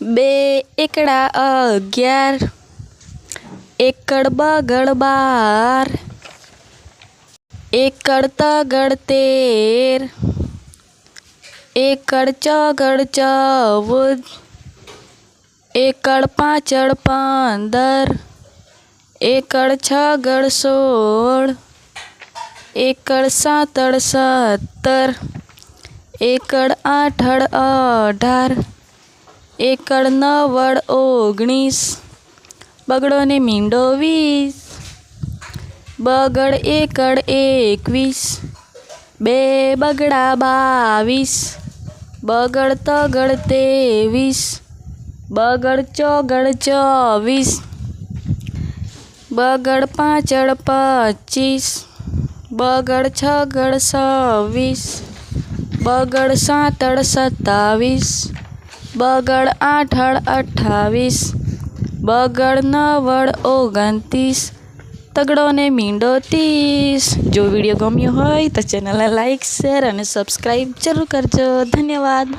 બે એકડા 11, એકડ બગડ 12, એકડ તગડ 13, એકડ ચોગડ 14, એકડ પાંચડ 15, એકડ છગડ 16, એકડ સાતડ 17, એકડ આઠડ 18, એકડ નવડ 19, બગડો ને મીંડો 20, બગડ એકડ 21, બે બગડા 22, બગડ તગડ 23, બગડ ચોગડ 24, બગડ પાંચડ 25, બગડ છગડ 26, બગડ સાતડ 27, બગડ આઠડ 28, બગડ નવડ 29, તગડો ને મીંડો 30। જો વિડીયો ગમ્યો હોય તો ચેનલને લાઈક, શેર અને સબસ્ક્રાઈબ જરૂર કરજો। ધન્યવાદ।